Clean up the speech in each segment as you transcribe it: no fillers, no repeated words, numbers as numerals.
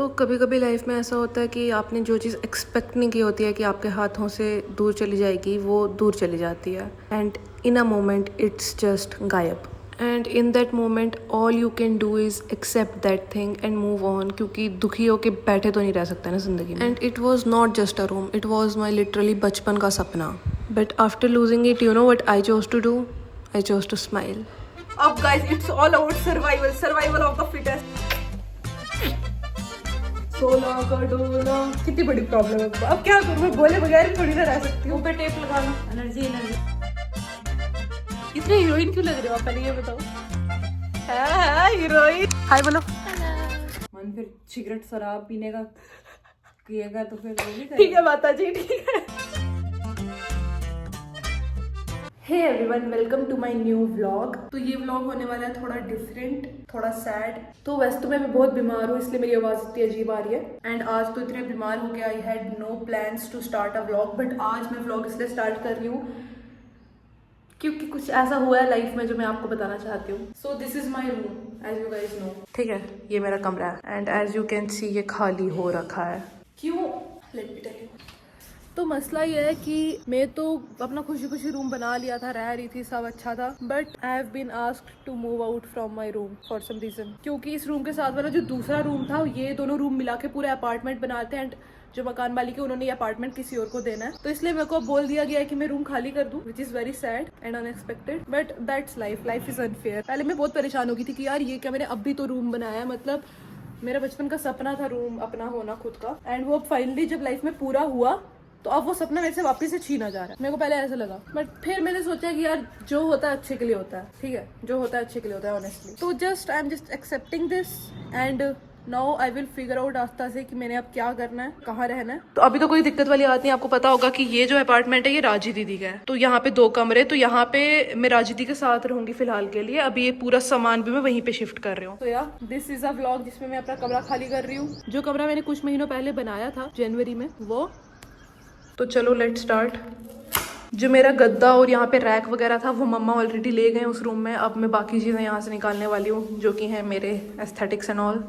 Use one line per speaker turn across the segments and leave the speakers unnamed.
तो कभी कभी लाइफ में ऐसा होता है कि आपने जो चीज़ एक्सपेक्ट नहीं की होती है कि आपके हाथों से दूर चली जाएगी, वो दूर चली जाती है। And in a moment it's just गायब। And in that moment all you can do is accept that thing and move on, क्योंकि दुखी होके बैठे तो नहीं रह सकते ना ज़िंदगी में। And it was not just a room, it was my literally बचपन का सपना। But after losing it, you know what I chose to do? I chose to smile.
अब guys it's all about survival of the fittest. 16 का डोला। कितनी बड़ी problem है। अब क्या करूं, मैं बोले बगैर थोड़ी ना रह सकती हूं। पे टेप लगा लो। एनर्जी इतनी हीरोइन क्यों लग रहे हो आप, पहले ये बताओ। हीरोइन। हाय बोलो। मन फिर सिगरेट शराब पीने का किएगा तो फिर वो भी ठीक है माता जी, ठीक है। Hey everyone, welcome to my new vlog. तो ये व्लॉग होने वाला है थोड़ा डिफरेंट, थोड़ा सैड। तो वैसे तो मैं बहुत बीमार हूँ, इसलिए मेरी आवाज़ इतनी अजीब आ रही है। एंड आज तो इतने बीमार हो गया, I had no plans to start a vlog, but आज मैं व्लॉग इसलिए स्टार्ट कर रही हूँ क्योंकि कुछ ऐसा हुआ है लाइफ में जो मैं आपको बताना चाहती हूँ। So this is my room as you guys know. ठीक है, ये मेरा कमरा है and as you can see ये खाली हो रखा है। क्यों? Let me tell you. तो मसला ये है कि मैं तो अपना खुशी खुशी रूम बना लिया था, रह रही थी, सब अच्छा था, but I have been asked to move out from my room for some reason. क्योंकि इस रूम के साथ वाला जो दूसरा रूम था, ये दोनों रूम मिला के पूरा अपार्टमेंट बनाते हैं एंड जो मकान मालिक है उन्होंने ये अपार्टमेंट किसी और को देना है। तो इसलिए मेरे को बोल दिया गया है कि मैं रूम खाली कर दूं, which is very sad and unexpected, but that's life. Life is unfair. पहले मैं बहुत परेशान हो गई थी कि यार ये क्या, मैंने अब भी तो रूम बनाया है, मतलब मेरा बचपन का सपना था रूम अपना होना खुद का, एंड वो फाइनली जब लाइफ में पूरा हुआ तो अब वो सपना मेरे से वापस से छीना जा रहा है। मेरे को पहले ऐसा लगा, बट फिर मैंने सोचा कि यार जो होता है अच्छे के लिए होता है, ठीक है, जो होता है अच्छे के लिए होता है ऑनेस्टली। तो just I am just accepting this and now I will figure out आस्ता से कि मैंने अब क्या करना है, कहाँ रहना है। तो अभी तो कोई दिक्कत वाली बात नहीं। आपको पता होगा कि ये जो अपार्टमेंट है ये राजी दीदी का है, तो यहाँ पे 2 कमरे, तो यहाँ पे मैं राजी दीदी के साथ रहूंगी फिलहाल के लिए। अभी ये पूरा सामान भी मैं वहीं पे शिफ्ट कर रही हूँ। तो यार दिस इज अ व्लॉग जिसमें मैं अपना कमरा खाली कर रही हूँ। जो कमरा मैंने कुछ महीनों पहले बनाया था जनवरी में, वो। तो चलो लेट स्टार्ट। जो मेरा गद्दा और यहाँ पे रैक वगैरह था वो मम्मा ऑलरेडी ले गए उस रूम में। अब मैं बाकी चीज़ें यहाँ से निकालने वाली हूँ जो कि हैं मेरे एस्थेटिक्स एंड ऑल।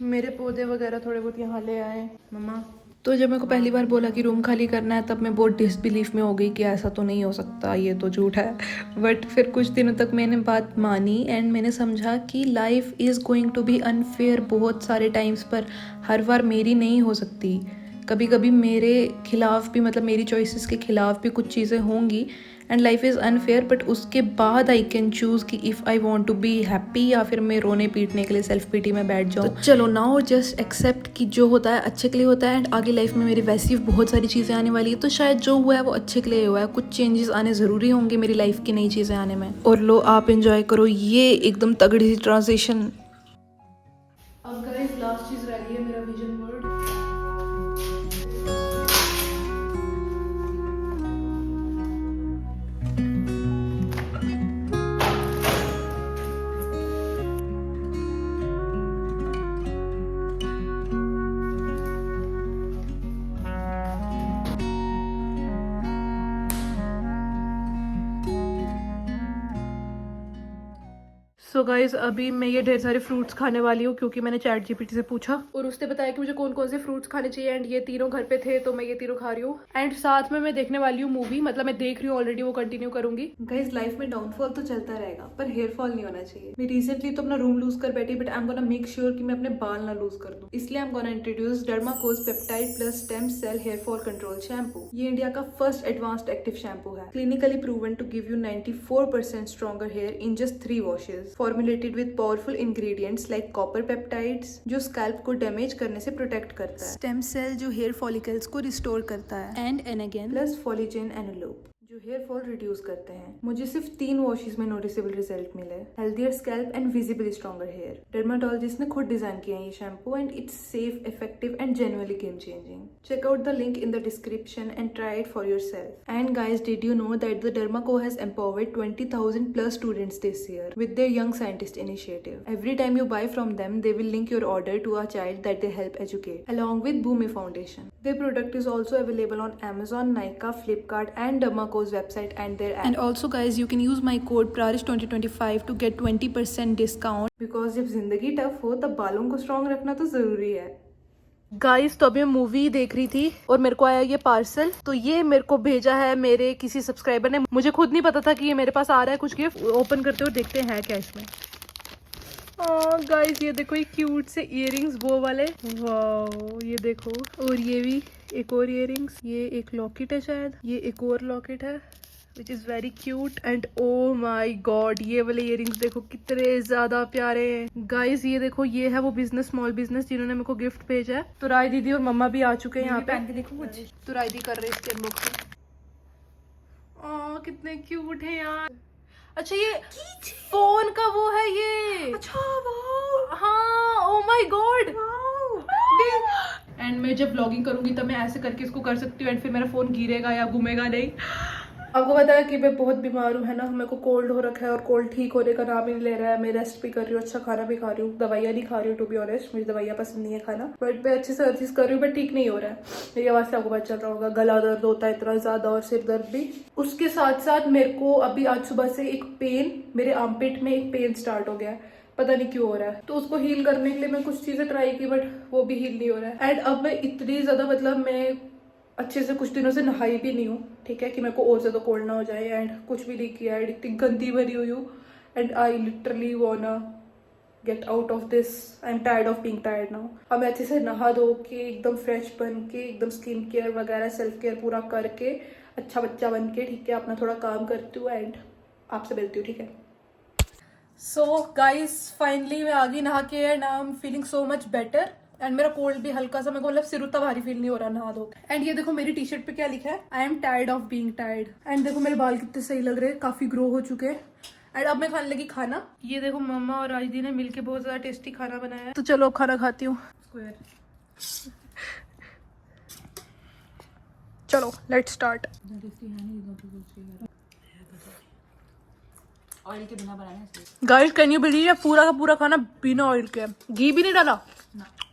मेरे पौधे वगैरह थोड़े बहुत यहाँ ले आए मम्मा। तो जब मेरे को पहली बार बोला कि रूम खाली करना है, तब मैं बहुत डिसबिलीफ में हो गई कि ऐसा तो नहीं हो सकता, ये तो झूठ है। बट फिर कुछ दिनों तक मैंने बात मानी एंड मैंने समझा कि life is going to be unfair बहुत सारे टाइम्स पर। हर बार मेरी नहीं हो सकती, कभी कभी मेरे खिलाफ भी, मतलब मेरी चॉइसेस के खिलाफ भी कुछ चीज़ें होंगी and life is unfair. But उसके बाद आई कैन चूज़ कि if I want to be happy या फिर मैं रोने पीटने के लिए सेल्फ पीटी में बैठ जाऊँ। तो चलो नाउ जस्ट एक्सेप्ट कि जो होता है अच्छे के लिए होता है एंड आगे लाइफ में मेरी वैसी बहुत सारी चीज़ें आने वाली है, तो शायद जो हुआ है वो अच्छे के लिए हुआ है। कुछ चेंजेस आने ज़रूरी होंगे मेरी लाइफ की नई चीज़ें आने में। और लो आप इंजॉय करो ये एकदम तगड़ी सी ट्रांजिशन। अब गाइस लास्ट चीज़ रह गई है, मेरा विजन बोर्ड। सो गाइज अभी मैं ये ढेर सारे फ्रूट्स खाने वाली हूँ क्योंकि मैंने चैट जीपीटी से पूछा और उसने बताया कि मुझे कौन कौन से फ्रूट्स खाने चाहिए एंड ये तीनों घर पे थे तो मैं ये तीनों खा रही हूँ। एंड साथ में मैं देखने वाली हूँ मूवी, मतलब मैं देख रही हूँ ऑलरेडी, वो कंटिन्यू करूंगी। गाइज लाइफ में डाउनफॉल तो चलता रहेगा पर हेयर फॉल नहीं होना चाहिए। मैं रिसेंटली तो अपना रूम लूज कर बैठी, but I am gonna make sure कि मैं अपने बाल ना लूज कर दूं। इसलिए I am gonna introduce Dermacoz peptide plus stem cell hair fall control shampoo. ये इंडिया का फर्स्ट एडवांस्ड एक्टिव शैम्पू है, clinically proven to give you 94% stronger hair in just 3 washes, formulated with powerful ingredients like copper peptides जो scalp को damage करने से protect करता है, stem cell जो हेयर फॉलिकल्स को रिस्टोर करता है, एंड अगेन प्लस फॉलीजेन एनालोप जो हेयर फॉल रिड्यूस करते हैं। मुझे सिर्फ 3 वॉशेस में नोटिसेबल रिजल्ट मिले, healthier scalp and visibly stronger hair. Dermatologist ने खुद डिजाइन किया है ये shampoo and it's safe, effective and genuinely game changing. Check out the link in the description and try it for yourself. And guys, did you know that the Dermaco has empowered 20,000 plus students this year with their young scientist initiative. Every time you buy from them, they will link your order to a child that they help educate, along with Bhumi Foundation. Their product is also available on Amazon, Nykaa, Flipkart and Dermaco's website and their app. And also guys, you can use my code PRARISH2025 to get 20% discount. Because जब जिंदगी tough हो तब बालों को strong रखना तो जरूरी है। गाइस तो अभी मैं मूवी देख रही थी और मेरे को आया ये पार्सल। तो ये मेरे को भेजा है मेरे किसी सब्सक्राइबर ने। मुझे खुद नहीं पता था कि ये मेरे पास आ रहा है कुछ गिफ्ट। ओपन करते हुए देखते हैं क्या इसमें। गाइस ये देखो, ये क्यूट से इयररिंग्स वो वाले, वाह ये देखो। और ये भी एक और इयररिंग्स, ये एक लॉकेट है शायद, ये एक और लॉकेट है which is very cute. And oh my god, ये वाले इयररिंग्स देखो कितने ज्यादा प्यारे हैं। गाइस ये देखो, ये है वो बिजनेस, स्मॉल बिजनेस जिन्होंने मेरे को गिफ्ट भेजा है। तो राय दीदी और मम्मा भी आ चुके हैं यहाँ पे। देखो कुछ तो राय दी कर रहे हैं इसके अनबॉक्सिंग। कितने क्यूट है यार। अच्छा ये फोन का वो है ये। अच्छा वाओ, हाँ ओ माय गॉड। एंड मैं जब व्लॉगिंग करूंगी तब मैं ऐसे करके इसको कर सकती हूँ एंड फिर मेरा फोन गिरेगा या घूमेगा नहीं। आपको पता है कि मैं बहुत बीमार हूँ है ना, मेरे को कोल्ड हो रखा है और कोल्ड ठीक होने का नाम ही नहीं ले रहा है। मैं रेस्ट भी कर रही हूँ, अच्छा खाना भी खा रही हूँ, दवाइयाँ नहीं खा रही हूँ। टू बी ऑनेस्ट मुझे दवाइयाँ पसंद नहीं है खाना, बट मैं अच्छे से हर चीज़ कर रही हूँ, बट ठीक नहीं हो रहा है। मेरी आवाज़ से आपको पता चल रहा होगा, गला दर्द होता है इतना ज़्यादा और सिर दर्द भी। उसके साथ साथ मेरे को अभी आज सुबह से एक पेन, मेरे आर्मपिट में एक पेन स्टार्ट हो गया है, पता नहीं क्यों हो रहा है। तो उसको हील करने के लिए मैं कुछ चीज़ें ट्राई की बट वो भी हील नहीं हो रहा है। एंड अब मैं इतनी ज़्यादा मतलब मैं अच्छे से कुछ दिनों से नहाई भी नहीं हूँ, ठीक है, कि मेरे को और ज़्यादा कोल्ड ना हो जाए। एंड कुछ भी नहीं किया है, इतनी गंदी भरी हुई हूँ। एंड आई लिटरली वाना get out of this. I am tired of being tired now. अब मैं अच्छे से नहा धो के एकदम फ्रेश बन के, एकदम स्किन केयर वगैरह सेल्फ केयर पूरा करके अच्छा बच्चा बन के, ठीक है, अपना थोड़ा काम करती हूँ एंड आपसे मिलती हूँ, ठीक है। सो गाइस फाइनली मैं आ गई नहा के and I am feeling so much better. And मेरा कोल्ड भी हल्का सा, मेरे को मतलब सिर उतना भारी फील नहीं हो रहा नहा धो। एंड ये देखो मेरी टी शर्ट पे क्या लिखा है, I am tired of being tired. And देखो मेरे बाल कितने सही लग रहे हैं, काफी ग्रो हो चुके हैं। एंड अब मैं खाने लगी खाना। ये देखो मम्मा और राजदी ने मिलके बहुत ज्यादा टेस्टी खाना बनाया है। तो चलो अब खाना खाती हूँ। चलो लेट्स स्टार्ट।
ऑयल के बिना बनाना है।
गाइस कैन यू बिलीव, पूरा का पूरा खाना बिना ऑयल के, घी भी नहीं डाला,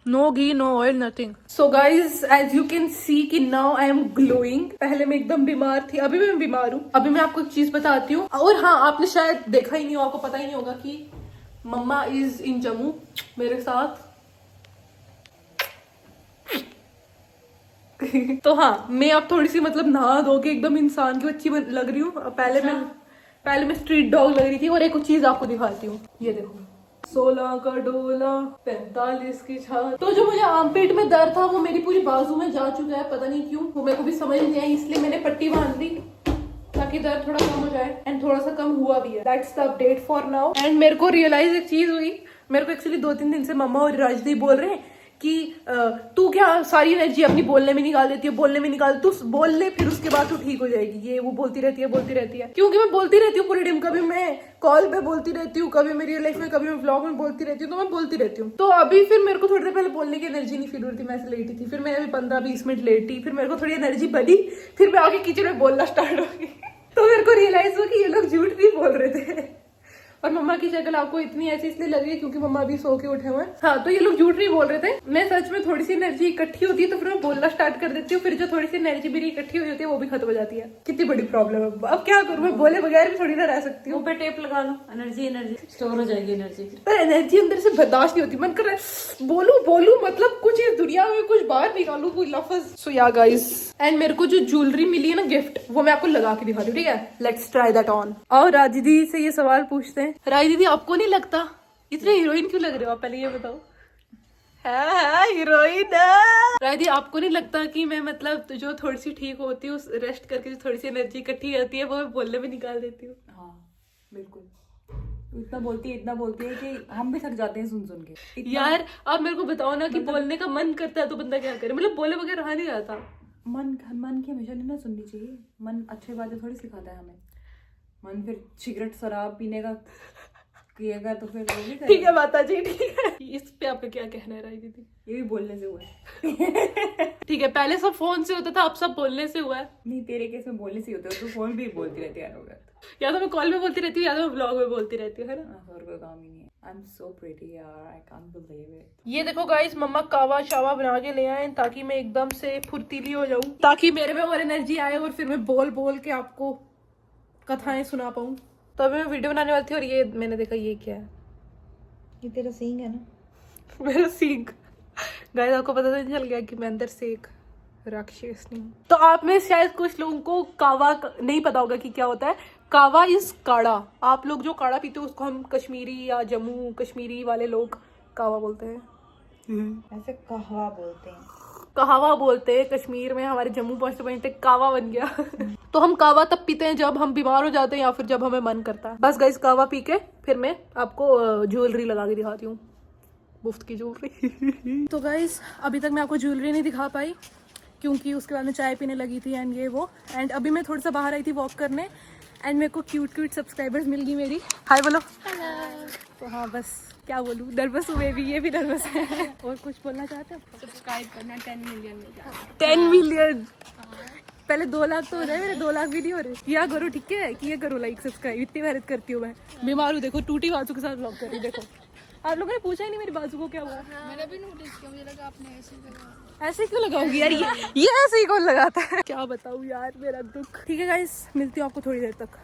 no ghee no oil nothing. So guys as you can see कि नाउ आई एम ग्लोइंग। पहले मैं एकदम बीमार थी, अभी मैं बीमार हूँ। अभी मैं आपको एक चीज बताती हूँ। और हाँ, आपने शायद देखा ही नहीं हो, आपको पता ही नहीं होगा कि मम्मा इज इन जम्मू मेरे साथ। तो हाँ, मैं अब थोड़ी सी मतलब नहा धो के एकदम इंसान की बच्ची लग रही हूँ। पहले मैं स्ट्रीट डॉग लग रही थी। और एक चीज आपको दिखाती हूँ, ये देखो 16 का डोला 45 की छात। तो जो मुझे आर्मपिट में दर्द था वो मेरी पूरी बाजू में जा चुका है, पता नहीं क्यों, वो मेरे को भी समझ नहीं आई, इसलिए मैंने पट्टी बांध दी ताकि दर्द थोड़ा कम हो जाए। एंड थोड़ा सा कम हुआ भी है। That's the update for now. And मेरे को रियलाइज एक चीज हुई, मेरे को एक्चुअली 2-3 दिन से मम्मा और राजदी बोल रहे हैं कि तू क्या सारी एनर्जी अपनी बोलने में निकाल देती है, बोलने में निकाल, तू बोल ले फिर उसके बाद तू ठीक हो जाएगी। ये वो बोलती रहती है क्योंकि मैं बोलती रहती हूँ पूरे दिन। कभी मैं कॉल पे बोलती रहती हूँ, कभी मेरी लाइफ में, कभी मैं व्लॉग में बोलती रहती हूँ, तो मैं बोलती रहती हूँ। तो अभी फिर मेरे को थोड़ी देर पहले बोलने की एनर्जी नहीं फील हो रही थी, मैं ऐसे लेटी थी। फिर मैं अभी 15-20 मिनट लेटी, फिर मेरे को थोड़ी एनर्जी बनी, फिर मैं आगे किचन में बोलना स्टार्ट हो गई। तो मेरे को रियलाइज हुआ कि ये लोग झूठ भी बोल रहे थे। और मम्मा की शक्ल आपको इतनी ऐसी इसलिए लग रही है क्योंकि मम्मा भी सो के उठे हुए हैं। हाँ, तो ये लोग झूठ नहीं बोल रहे थे। मैं सच में थोड़ी सी एनर्जी इकट्ठी होती है तो फिर मैं बोलना स्टार्ट कर देती हूँ। फिर जो थोड़ी सी एनर्जी मेरी इकट्ठी हुई होती है वो भी खत्म हो जाती है। कितनी बड़ी प्रॉब्लम है। अब क्या करूँ, मैं बोले बगैर भी थोड़ी ना रह सकती हूँ।
पे टेप लगा लो, एनर्जी स्टोर हो जाएगी एनर्जी।
पर एनर्जी अंदर से बर्दाश्त नहीं होती, मन कर रहा है बोलू मतलब कुछ इस दुनिया में कुछ बाहर निकालू, कोई लफ्ज। सो या गाइस, एंड मेरे को जो ज्वेलरी मिली है ना गिफ्ट, वो मैं आपको लगा के दिखाती हूँ, ठीक है। Let's try that on. और राज दीदी से ये सवाल पूछते हैं, राज दीदी आपको नहीं लगता इतने हीरोइन क्यों लग रहे हो आप, पहले ये बताओ। है हीरोइन राज दीदी, आपको नहीं लगता कि मैं मतलब जो थोड़ी सी ठीक होती हूँ, रेस्ट करके जो थोड़ी सी एनर्जी इकट्ठी होती है वो मैं बोलने में निकाल देती हूँ।
हाँ बिल्कुल, इतना बोलती है कि हम भी थक जाते हैं सुन सुन के।
यार आप मेरे को बताओ ना कि बोलने का मन करता है तो बंदा क्या करे, मतलब बोले बगैर रहा नहीं जाता।
मन की हमेशा नहीं ना सुननी चाहिए। मन अच्छी बातें थोड़ी सिखाता है हमें। मन फिर सिगरेट शराब पीने का किएगा तो फिर वो भी करेगा।
ठीक है माता जी, ठीक है। इस पे आपका क्या कहना है राय दीदी?
ये भी बोलने से हुआ है।
ठीक है, पहले सब फोन से होता था, अब सब बोलने से हुआ है।
नहीं, तेरे केस में बोलने से होता है, तू फोन भी बोलती रहती है।
या तो मैं कॉल में बोलती रहती हूँ या तो मैं ब्लॉग में बोलती रहती हूँ, है ना।
और कोई काम ही नहीं है। आई एम सो प्रिटी यार, आई कांट बिलीव इट।
ये देखो गाइस, मम्मा कावा शावा बना के ले आए ताकि मैं एकदम से फुर्तीली हो जाऊं, ताकि मेरे में और एनर्जी आए और फिर मैं बोल बोल के आपको कथाएं सुना पाऊं। तो अभी मैं वीडियो बनाने वाली थी और ये मैंने देखा, ये क्या है?
ये तेरा सींग है ना?
मेरा सींग गाइस आपको पता तो नहीं चल गया कि मैं अंदर से एक राक्षस नहीं हूँ। तो आप में शायद कुछ लोगों को कावा नहीं पता होगा कि क्या होता है। कावा इज काढ़ा। आप लोग जो काढ़ा पीते हो उसको हम कश्मीरी या जम्मू कश्मीरी वाले लोग कावा बोलते हैं।
ऐसे कहवा बोलते हैं।
कहावा बोलते हैं कश्मीर में। हमारे जम्मू पहुंचते पहुंचते कावा बन गया। तो हम कावा तब पीते हैं जब हम बीमार हो जाते हैं या फिर जब हमें मन करता है। बस गाइस कावा पी के फिर मैं आपको ज्वेलरी लगा के दिखाती हूँ, मुफ्त की ज्वेलरी। तो गाइस अभी तक मैं आपको ज्वेलरी नहीं दिखा पाई क्योंकि उसके बाद मैं चाय पीने लगी थी एंड ये वो। एंड अभी मैं थोड़ा सा बाहर आई थी वॉक करने एंड मेरे को क्यूट सब्सक्राइबर्स मिल गई मेरी। हाय बोलो। तो हाँ बस क्या बोलूँ, नर्वस हुए भी, ये भी नर्वस है। और कुछ बोलना चाहते हो?
सब्सक्राइब करना 10 मिलियन में जाना।
10 मिलियन पहले 2 लाख तो हो जाए, मेरे 2 लाख भी नहीं हो रहे। किया करो ठीक है, किया करो लाइक सब्सक्राइब, इतनी मेहनत करती हूँ मैं। बीमार हूँ देखो, टूटी बाजू के साथ व्लॉग कर रही हूँ। देखो आप लोगों ने पूछा ही नहीं मेरी बाजू को क्या हुआ।
मैंने भी नोटिस किया, मुझे लगा आपने ऐसे ही करा।
ऐसे क्यों लगाऊंगी यार, ये ऐसे ही कौन लगाता है। क्या बताऊँ यार मेरा दुख। ठीक है गाइस, मिलती हूँ आपको थोड़ी देर तक।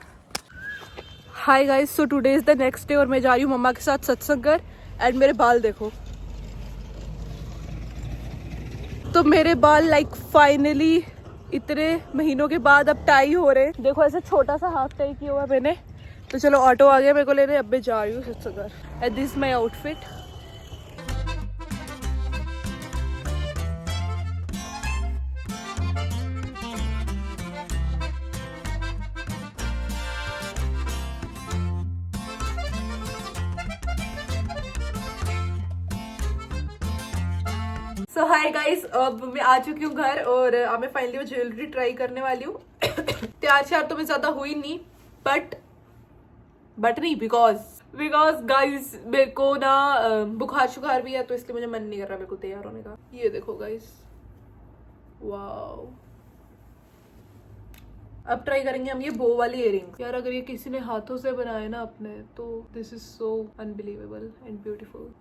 Hi guys, so today is the next day और मैं जा रही हूँ मम्मा के साथ सत्संग कर। एंड मेरे बाल देखो, तो मेरे बाल लाइक फाइनली इतने महीनों के बाद अब टाई हो रहे। देखो ऐसे छोटा सा हाफ टाई किया हुआ मैंने। तो चलो ऑटो आ गया मेरे को लेने, अब मैं जा रही हूँ सत्संग कर। And this my outfit. So hi guys, अब मैं आ चुकी हूँ घर और अब मैं फाइनली वो ज्वेलरी ट्राई करने वाली हूँ। तैयार श्यार तो मैं ज्यादा हुई नहीं, बट नहीं बिकॉज गाइस मेरे को ना बुखार शुखार भी है, तो इसलिए मुझे मन नहीं कर रहा मेरे को तैयार होने का। ये देखो गाइस, वाओ। अब ट्राई करेंगे हम ये बो वाली इयररिंग। यार अगर ये किसी ने हाथों से बनाए ना अपने, तो this is so unbelievable and beautiful.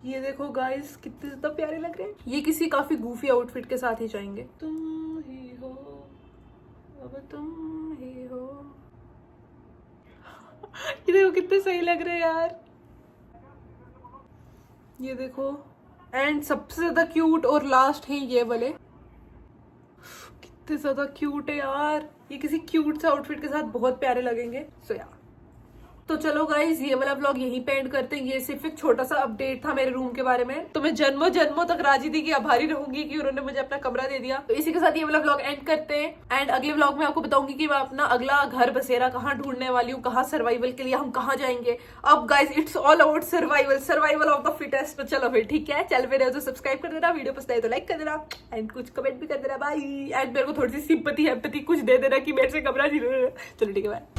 ये देखो गाइस कितने ज्यादा प्यारे लग रहे हैं। ये किसी काफी गूफी आउटफिट के साथ ही जाएंगे। तुम ही हो, अब तुम ही हो। ये देखो कितने सही लग रहे हैं यार, ये देखो। एंड सबसे ज्यादा क्यूट और लास्ट है ये वाले, कितने ज्यादा क्यूट है यार। ये किसी क्यूट से आउटफिट के साथ बहुत प्यारे लगेंगे। सो यार तो चलो गाइज ये वाला व्लॉग यहीं पे एंड करते हैं। ये सिर्फ एक छोटा सा अपडेट था मेरे रूम के बारे में। तो मैं जन्मों तक राजी दी की आभारी रहूंगी कि उन्होंने मुझे अपना कमरा दे दिया। तो इसी के साथ ये वाला व्लॉग एंड करते हैं। एंड अगले व्लॉग में आपको बताऊंगी कि मैं अपना अगला घर बसेरा कहाँ ढूंढने वाली हूँ, कहाँ सर्वाइवल के लिए हम कहाँ जाएंगे। अब guys it's all about survival of the fittest. तो चलो फिर ठीक है, चल फिर तो सब्सक्राइब कर देना, वीडियो पसंद आए तो लाइक कर देना एंड कुछ कमेंट भी कर देना। बाय। एंड मेरे को थोड़ी सी सिंपैथी कुछ दे देना कि मेरे से कमरा नहीं। चलो ठीक है, बाय।